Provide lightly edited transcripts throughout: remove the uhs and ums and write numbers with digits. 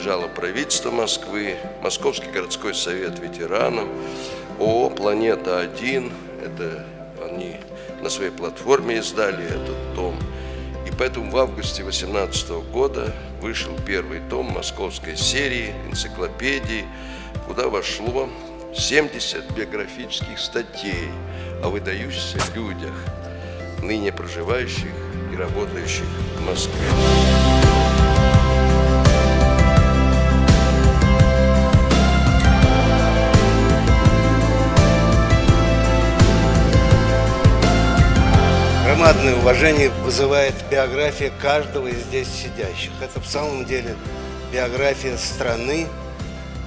поддержало правительство Москвы, Московский городской совет ветеранов, ООО «Планета-1». Это они на своей платформе издали этот том. И поэтому в августе 2018 года вышел первый том московской серии энциклопедии, куда вошло 70 биографических статей о выдающихся людях, ныне проживающих и работающих в Москве. Громадное уважение вызывает биография каждого из здесь сидящих. Это в самом деле биография страны,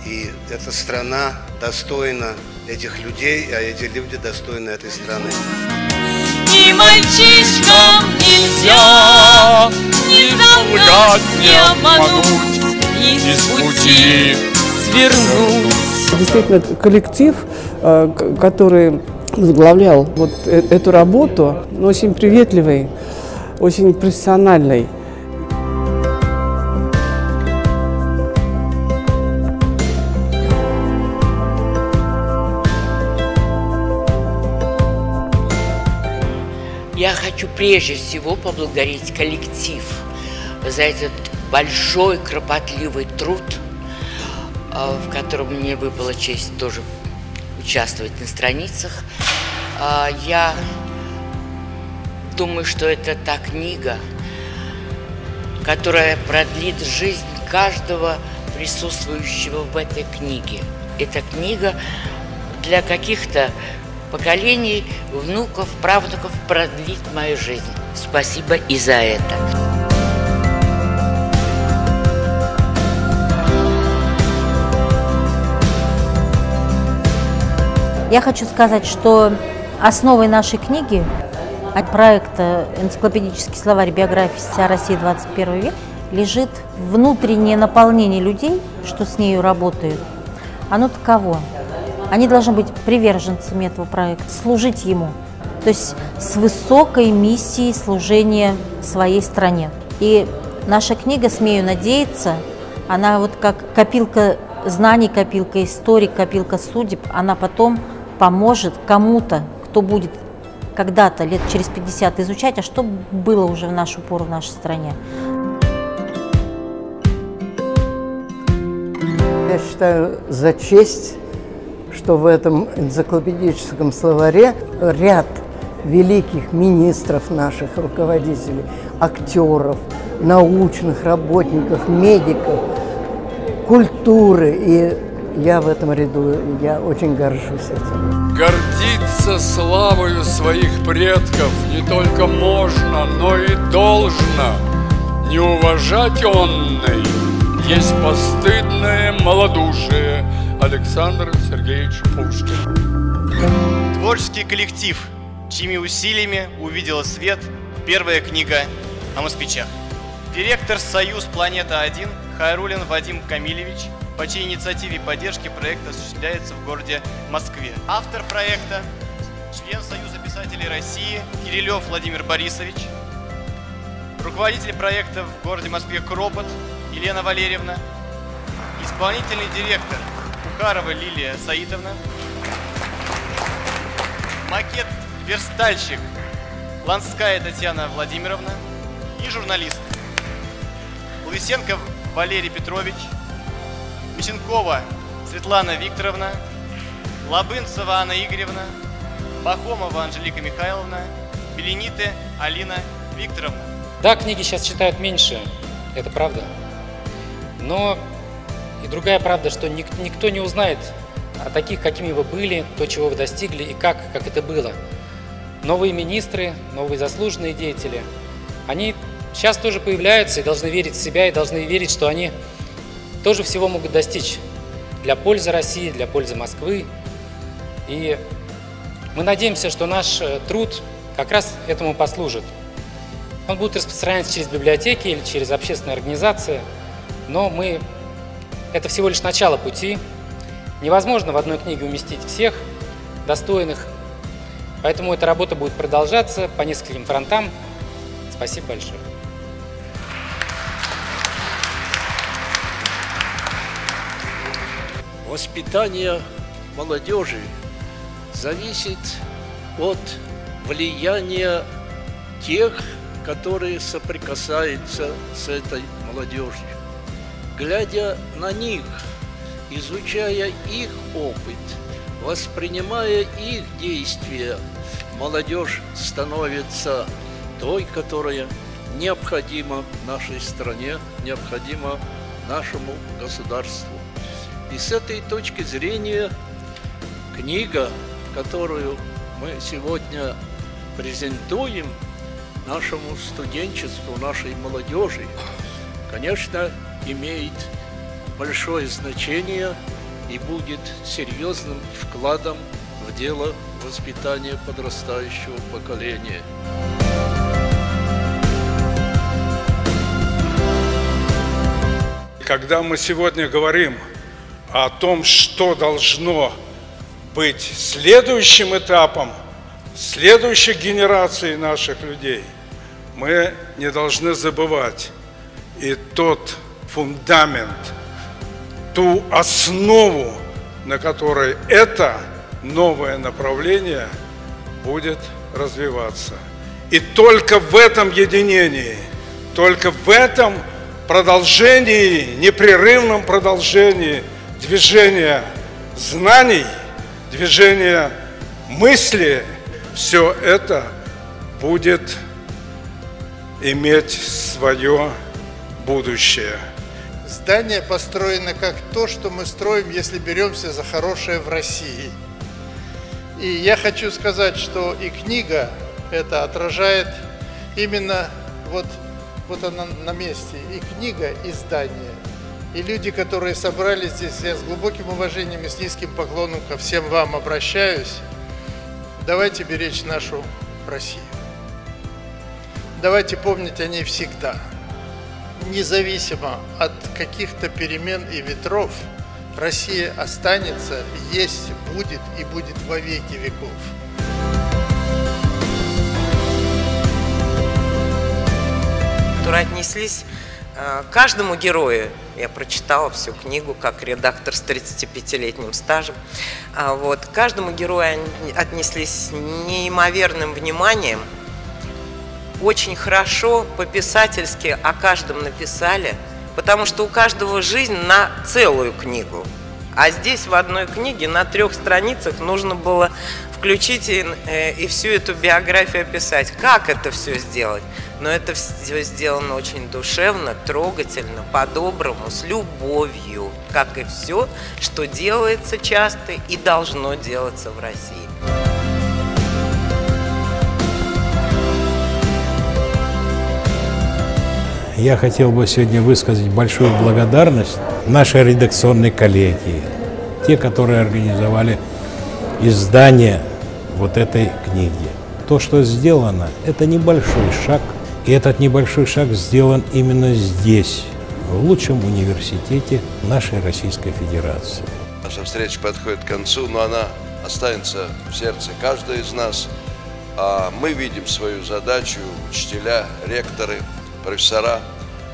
и эта страна достойна этих людей, а эти люди достойны этой страны. И мальчишкам нельзя ни запугать, ни обмануть, ни с пути свернуть. Действительно, коллектив, который возглавлял вот эту работу, очень приветливый, очень профессиональный. Я хочу прежде всего поблагодарить коллектив за этот большой, кропотливый труд, в котором мне выпала честь тоже участвовать на страницах. Я думаю, что это та книга, которая продлит жизнь каждого присутствующего в этой книге. Эта книга для каких-то поколений, внуков, правнуков продлит мою жизнь. Спасибо и за это. Я хочу сказать, что основой нашей книги, от проекта «Энциклопедический словарь биографии вся Россия 21 век», лежит внутреннее наполнение людей, что с нею работают. Оно таково. Они должны быть приверженцами этого проекта, служить ему. То есть с высокой миссией служения своей стране. И наша книга, смею надеяться, она вот как копилка знаний, копилка историй, копилка судеб, она потом поможет кому-то, кто будет когда-то, лет через 50, изучать, а что было уже в нашу пору в нашей стране. Я считаю за честь, что в этом энциклопедическом словаре ряд великих министров наших, руководителей, актеров, научных работников, медиков, культуры. И я в этом ряду, я очень горжусь этим. Гордиться славою своих предков не только можно, но и должно. Не уважать онной есть постыдное малодушие. Александр Сергеевич Пушкин. Творческий коллектив, чьими усилиями увидела свет первая книга о москвичах. Директор «Союз Планета-1» Хайруллин Вадим Камилевич, по чьей инициативе и поддержке проект осуществляется в городе Москве. Автор проекта, член Союза писателей России Кириллов Владимир Борисович, руководитель проекта в городе Москве Кропот Елена Валерьевна, исполнительный директор Бухарова Лилия Саидовна, макет-верстальщик Ланская Татьяна Владимировна и журналист Лысенко Валерий Петрович, Мещенкова Светлана Викторовна, Лабынцева Анна Игоревна, Пахомова Анжелика Михайловна, Белениты Алина Викторовна. Да, книги сейчас читают меньше, это правда. Но и другая правда, что никто не узнает о таких, какими вы были, то, чего вы достигли и как это было. Новые министры, новые заслуженные деятели, они сейчас тоже появляются и должны верить в себя, и должны верить, что они тоже всего могут достичь для пользы России, для пользы Москвы. И мы надеемся, что наш труд как раз этому послужит. Он будет распространяться через библиотеки или через общественные организации, но это всего лишь начало пути. Невозможно в одной книге уместить всех достойных, поэтому эта работа будет продолжаться по нескольким фронтам. Спасибо большое. воспитание молодежи зависит от влияния тех, которые соприкасаются с этой молодежью. Глядя на них, изучая их опыт, воспринимая их действия, молодежь становится той, которая необходима нашей стране, необходима нашему государству. И с этой точки зрения книга, которую мы сегодня презентуем нашему студенчеству, нашей молодежи, конечно, имеет большое значение и будет серьезным вкладом в дело воспитания подрастающего поколения. Когда мы сегодня говорим о том, что должно быть следующим этапом, следующей генерации наших людей, мы не должны забывать и тот фундамент, ту основу, на которой это новое направление будет развиваться. И только в этом единении, только в этом продолжении, непрерывном продолжении движения знаний, движения мысли, все это будет иметь свое будущее. Здание построено как то, что мы строим, если беремся за хорошее в России. И я хочу сказать, что и книга это отражает именно вот она на месте. И книга, и здание. И люди, которые собрались здесь, я с глубоким уважением и с низким поклоном ко всем вам обращаюсь. Давайте беречь нашу Россию. Давайте помнить о ней всегда. Независимо от каких-то перемен и ветров, Россия останется, есть, будет и будет во веки веков. Которые отнеслись к каждому герою. Я прочитала всю книгу как редактор с 35-летним стажем. К каждому герою отнеслись с неимоверным вниманием. Очень хорошо, по-писательски о каждом написали, потому что у каждого жизнь на целую книгу. А здесь в одной книге на 3 страницах нужно было включить и всю эту биографию описать. Как это все сделать? Но это все сделано очень душевно, трогательно, по-доброму, с любовью, как и все, что делается часто и должно делаться в России. Я хотел бы сегодня высказать большую благодарность нашей редакционной коллегии, те, которые организовали издание вот этой книги. То, что сделано, это небольшой шаг, и этот небольшой шаг сделан именно здесь, в лучшем университете нашей Российской Федерации. Наша встреча подходит к концу, но она останется в сердце каждого из нас. Мы видим свою задачу, учителя, ректоры, профессора,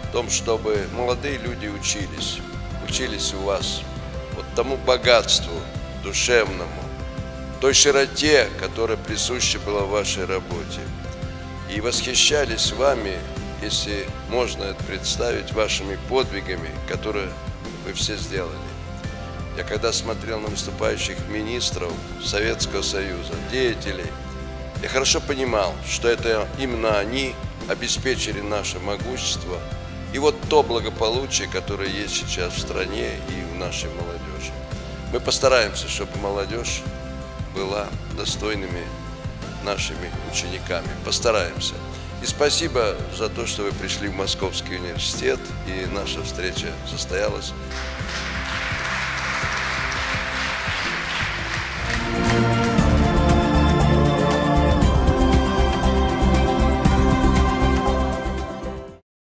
в том, чтобы молодые люди учились у вас вот тому богатству душевному, той широте, которая присуща была в вашей работе. И восхищались вами, если можно это представить, вашими подвигами, которые вы все сделали. Я когда смотрел на выступающих министров Советского Союза, деятелей, я хорошо понимал, что это именно они обеспечили наше могущество и вот то благополучие, которое есть сейчас в стране и в нашей молодежи. Мы постараемся, чтобы молодежь была достойными нашими учениками. Постараемся. И спасибо за то, что вы пришли в Московский университет, и наша встреча состоялась.